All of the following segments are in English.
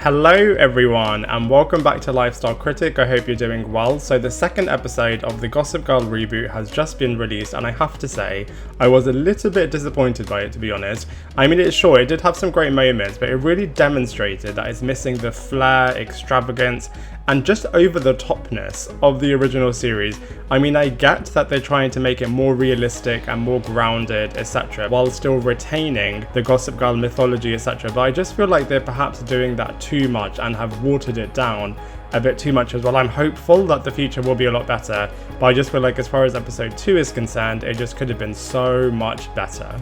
Hello everyone and welcome back to Lifestyle Critic. I hope you're doing well. So the second episode of the Gossip Girl Reboot has just been released and I have to say I was a little bit disappointed by it, to be honest. I mean, it did have some great moments, but it really demonstrated that it's missing the flair, extravagance and just over the topness of the original series. I mean, I get that they're trying to make it more realistic and more grounded, etc., while still retaining the Gossip Girl mythology, etc., but I just feel like they're perhaps doing that too much and have watered it down a bit too much as well. I'm hopeful that the future will be a lot better, but I just feel like as far as episode 2 is concerned, it just could have been so much better.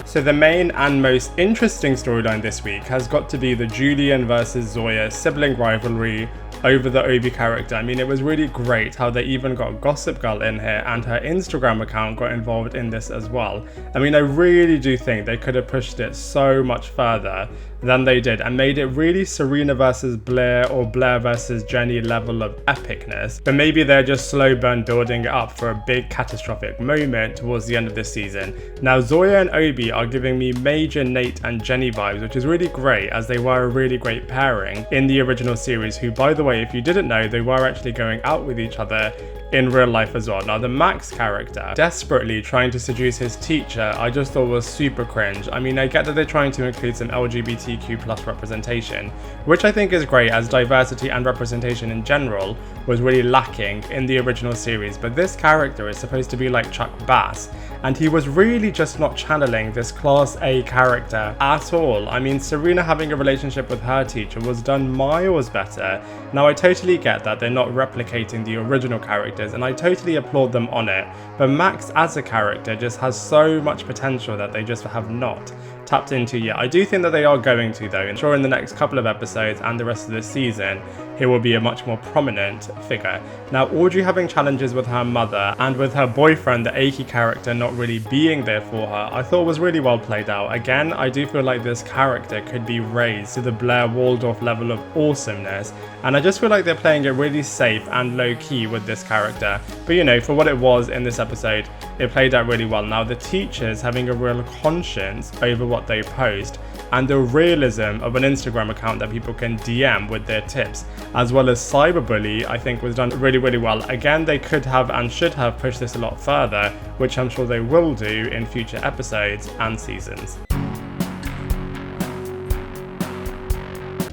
So the main and most interesting storyline this week has got to be the Julian versus Zoya sibling rivalry over the Obi character. I mean, it was really great how they even got Gossip Girl in here and her Instagram account got involved in this as well. I mean, I really do think they could have pushed it so much further than they did and made it really Serena versus Blair or Blair versus Jenny level of epicness, but maybe they're just slow burn building it up for a big catastrophic moment towards the end of this season. Now Zoya and Obi are giving me major Nate and Jenny vibes, which is really great as they were a really great pairing in the original series, who, by the way, if you didn't know, they were actually going out with each other in real life as well. Now the Max character desperately trying to seduce his teacher, I just thought was super cringe. I mean, I get that they're trying to include some LGBTQ plus representation, which I think is great as diversity and representation in general was really lacking in the original series, but this character is supposed to be like Chuck Bass and he was really just not channeling this class A character at all. I mean, Serena having a relationship with her teacher was done miles better. Now I totally get that they're not replicating the original characters and I totally applaud them on it, but Max as a character just has so much potential that they just have not tapped into yet. I do think that they are going to though, and sure in the next couple of episodes and the rest of the season he will be a much more prominent figure. Now Audrey having challenges with her mother and with her boyfriend, the Aki character, not really being there for her, I thought was really well played out. Again, I do feel like this character could be raised to the Blair Waldorf level of awesomeness, and I just feel like they're playing it really safe and low key with this character, but you know, for what it was in this episode, it played out really well. Now the teachers having a real conscience over what they post and the realism of an Instagram account that people can DM with their tips, as well as cyberbully, I think was done really, really well. Again, they could have and should have pushed this a lot further, which I'm sure they will do in future episodes and seasons.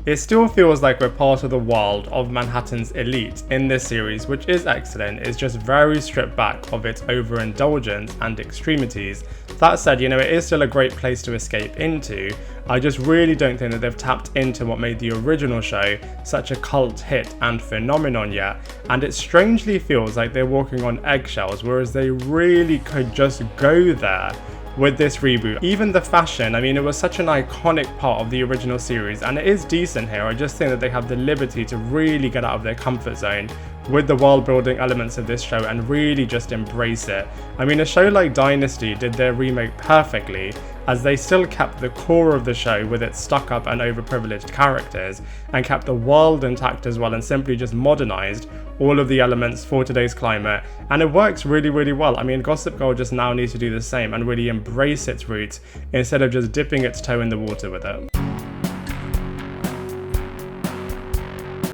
It still feels like we're part of the world of Manhattan's elite in this series, which is excellent. It's just very stripped back of its overindulgence and extremities. That said, you know, it is still a great place to escape into. I just really don't think that they've tapped into what made the original show such a cult hit and phenomenon yet, and it strangely feels like they're walking on eggshells, whereas they really could just go there with this reboot. Even the fashion, I mean, it was such an iconic part of the original series and it is decent here. I just think that they have the liberty to really get out of their comfort zone with the world building elements of this show and really just embrace it. I mean, a show like Dynasty did their remake perfectly, as they still kept the core of the show with its stuck up and overprivileged characters and kept the world intact as well, and simply just modernized all of the elements for today's climate, and it works really, really well. I mean, Gossip Girl just now needs to do the same and really embrace its roots instead of just dipping its toe in the water with it.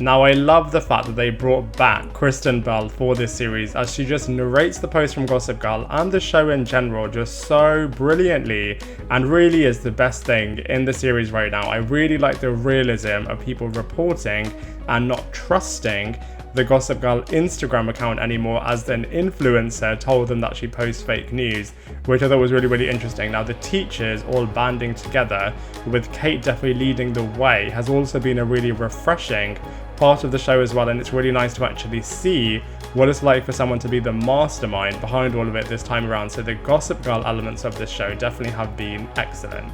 Now I love the fact that they brought back Kristen Bell for this series, as she just narrates the post from Gossip Girl and the show in general just so brilliantly and really is the best thing in the series right now. I really like the realism of people reporting and not trusting the Gossip Girl Instagram account anymore, as an influencer told them that she posts fake news, which I thought was really, really interesting. Now the teachers all banding together with Kate definitely leading the way has also been a really refreshing part of the show as well, and it's really nice to actually see what it's like for someone to be the mastermind behind all of it this time around. So the Gossip Girl elements of this show definitely have been excellent.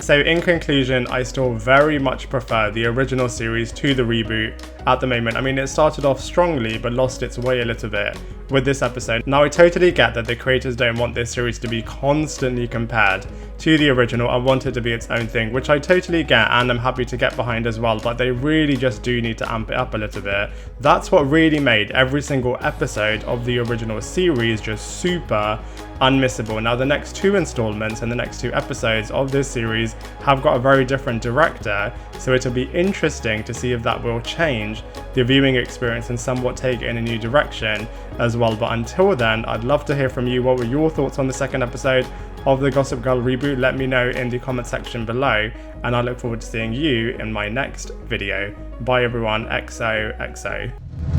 So in conclusion, I still very much prefer the original series to the reboot. at the moment. I mean, it started off strongly but lost its way a little bit with this episode. Now, I totally get that the creators don't want this series to be constantly compared to the original and want it to be its own thing, which I totally get and I'm happy to get behind as well, but they really just do need to amp it up a little bit. That's what really made every single episode of the original series just super unmissable. Now, the next 2 installments and the next 2 episodes of this series have got a very different director, so it'll be interesting to see if that will change the viewing experience and somewhat take it in a new direction as well. But until then, I'd love to hear from you. What were your thoughts on the second episode of the Gossip Girl reboot? Let me know in the comment section below, and I look forward to seeing you in my next video. Bye everyone, XOXO.